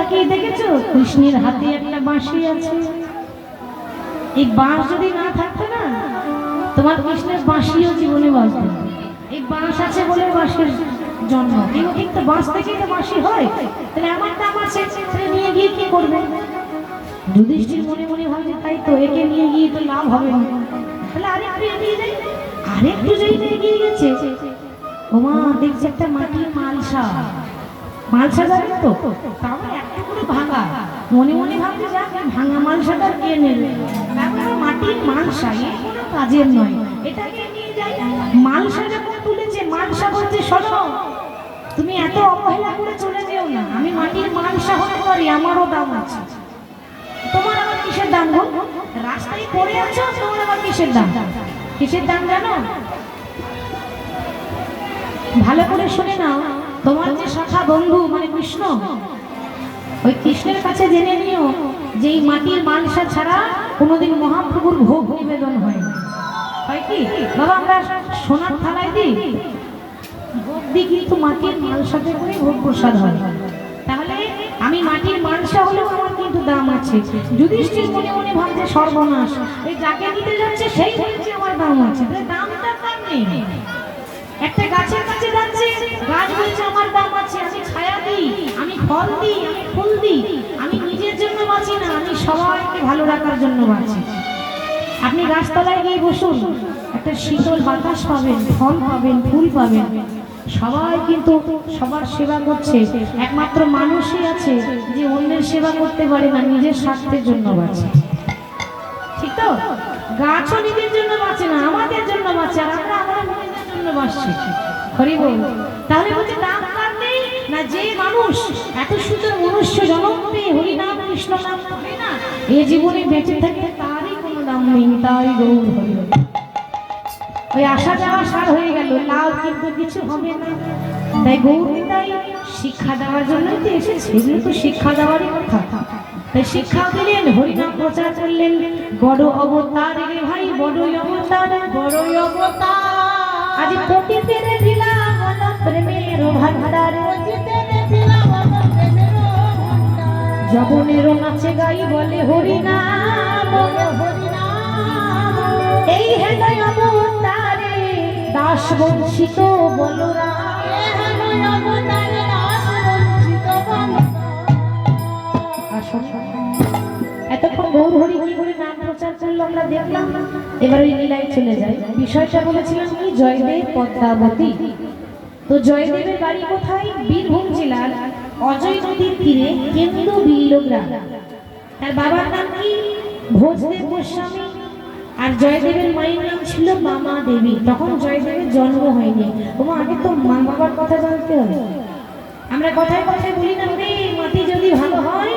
তাকিয়ে দেখেছো কৃষ্ণের হাতে একটা বাঁশি আছে। এই বাঁশ যদি না থাকতো না, তোমার কৃষ্ণের বাঁশিও জীবনে বাজবে। এই বাঁশ আছে বলে বাঁশের জন্ম, কিন্তু বাঁশ থেকেই তো বাঁশি হয়। তাহলে আমার দাম আছে, নিয়ে গিয়ে কি করবে? যুধিষ্ঠির মনে মনে ভাবে তাই তো, একে নিয়ে গিয়ে তো লাভ হবে না, তাহলে আরেকটু এগিয়ে যাই। আরেকটু যাই এগিয়ে গেছে, ওমা দেখছে একটা মাটির মালসা। মালসা যাবে তো, তাও একটু করে ভাঙা। মনে মনে ভাবছে যাক ভাঙা মালসাটা কে নেবে, মাটির মালসা এ কোনো কাজের নয়, এটাকে নিয়ে যাই। মালসা যখন তুলেছে, মালসা বলছে শোনো, তুমি এত অবহেলা করে চলে যেও না, আমি মাটির মালসা হতে পারি, আমারও দাম আছে। তোমার আবার কিসের দাম গো? রাস্তায় পড়ে আছো, তোমার আবার কিসের দাম? কিসের দাম জানো? ভালো করে শুনে নাও। তোমার যে সখা বন্ধু মানে কৃষ্ণ, ওই কৃষ্ণের কাছে জেনে নিও যে এই মাটির মালসা ছাড়া কোনোদিন মহাপ্রভুর ভোগ নিবেদন হয় না। হয় কি বাবা, আমরা সোনার থালায় দিই ভোগ দিই, কিন্তু মাটির মালসাতে করে ভোগ প্রসাদ হয়। তাহলে আমি মাটির মালসা হলেও আমার কিন্তু দাম আছে। যুধিষ্ঠির মনে মনে ভাবছে সর্বনাশ, এই যাকে দিতে যাচ্ছে সেই বলছে আমার দাম আছে। দামটা কার নেই? একটা গাছের কাছে যাচ্ছে, গাছ বলছে আমার দাম আছে, আমি ছায়া দিই, আমি ফল দিই, আমি ফুল দিই, আমি নিজের জন্য বাঁচি না, আমি সবাইকে ভালো রাখার জন্য বাঁচি। আপনি গাছতলায় গিয়ে বসুন, একটা শীতল বাতাস পাবেন, ফল পাবেন, ফুল পাবেন। সবাই কিন্তু সবার সেবা করছে, একমাত্র মানুষই আছে যে অন্যের সেবা করতে পারে না, নিজের স্বার্থের জন্য বাঁচে। ঠিক তো? গাছও নিজের জন্য বাঁচে না, আমাদের জন্য বাঁচে, আর আমরা আমাদের নিজের জন্য বাঁচছি। হরি বল। তাহলে বলছে দাম কার নেই না, যে মানুষ এত সুন্দর মনুষ্য জন্ম পেয়ে হরি নাম কৃষ্ণ নাম করে না, এই জীবনে বেঁচে থাকতে তারই কোনো দাম নেই। তাই গৌর হরি বল। ওই আসা যাওয়া সার হয়ে গেল, লাভ কিন্তু কিছু হবে না। তাই গৌর তাই শিক্ষা দেওয়ার জন্যই তো এসেছে, তো শিক্ষা দেওয়ারই কথা। তাই শিক্ষা দিলেন, হরিনাম প্রচার করলেন। বড় অবতার রে ভাই, বড়ই অবতার, বড়ই অবতার। আজ পতিতে দিলাম প্রেমের ভান্ডার, যবনেরও নাচে গাই বলে হরিনাম। এই হেদয় অবতারে দাস বঞ্চিত বলরাম, এতক্ষণ গৌর হরি কি করে নাম প্রচার করলো আমরা দেখলাম। এবার ওই লীলায় চলে যায়। বিষয়টা বলেছিলাম কি, জয়দেব পদ্মাবতী। তো জয়দেবের বাড়ি কোথায়? বীরভূম জেলার অজয় নদীর তীরে কেন্দ্র বিল্ল গ্রাম। তার বাবার নাম কি? ভোজদেব গোস্বামী। আর জয়দেবের মায়ের নাম ছিল মামা দেবী। তখন জয়দেবের জন্ম হয়নি। তোমার আগে তো মা বাবার কথা জানতে হবে। আমরা কথায় কথায় বলি না রে, মাটি যদি ভালো হয়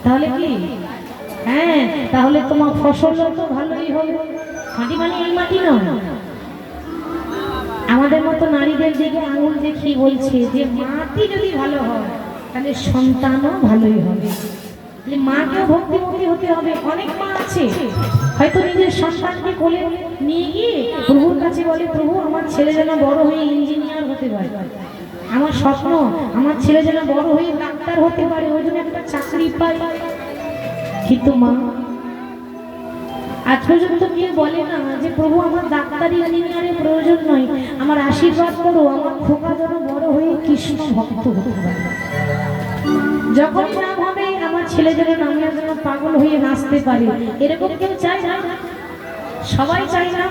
তাহলে কি, হ্যাঁ তাহলে তোমার ফসল তো ভালোই হবে। মাটি মানে এই মাটি নয়। আমাদের মতো নারীদের দিকে আঙুল দেখি বলছে যে মাটি যদি ভালো হয় তাহলে সন্তানও ভালোই হবে। মাকেও ভক্তিমতী হতে হবে। অনেক মা আছে হয়তো নিজের সন্তানকে কোলে নিয়ে গিয়ে প্রভুর কাছে বলে, প্রভু আমার ছেলে যেন বড় হয়ে ইঞ্জিনিয়ার হতে পারে, আমার স্বপ্ন আমার ছেলে যেন বড় হয়ে ডাক্তার হতে পারে, ওই জন্য একটা চাকরি পায়। কিন্তু মা আজ পর্যন্ত কেউ বলে না যে প্রভু আমার ডাক্তারি ইঞ্জিনিয়ারের প্রয়োজন নয়, আমার আশীর্বাদ করো আমার খোকা যেন বড় হয়ে কৃষ্ণ ভক্ত হতে পারে। যখন নাম হবে আমার ছেলে যেন নামের জন্য পাগল হয়ে নাচতে পারে, এরকম কেউ চায় না? সবাই চায় না?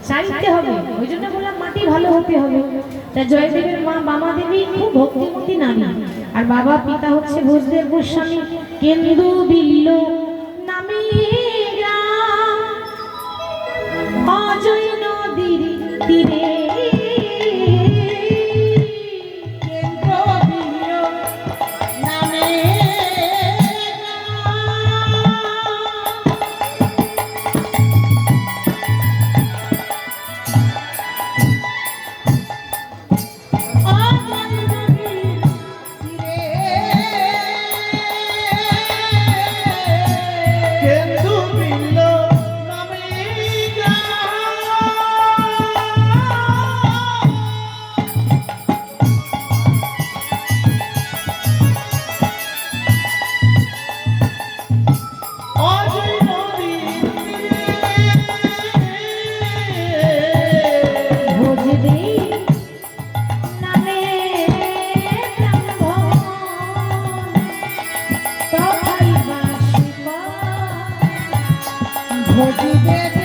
চাইতে হবে। ওই জন্য বললাম মাটি ভালো হতে হবে। তা জয়দেবের মা বামা দেবী খুব ভক্তিমতী নারী, আর বাবা পিতা হচ্ছে ভোজদেব গোস্বামী। কেন্দু বিল্ল নামে গ্রাম, অজয় নদীর তীরে খুঁজবে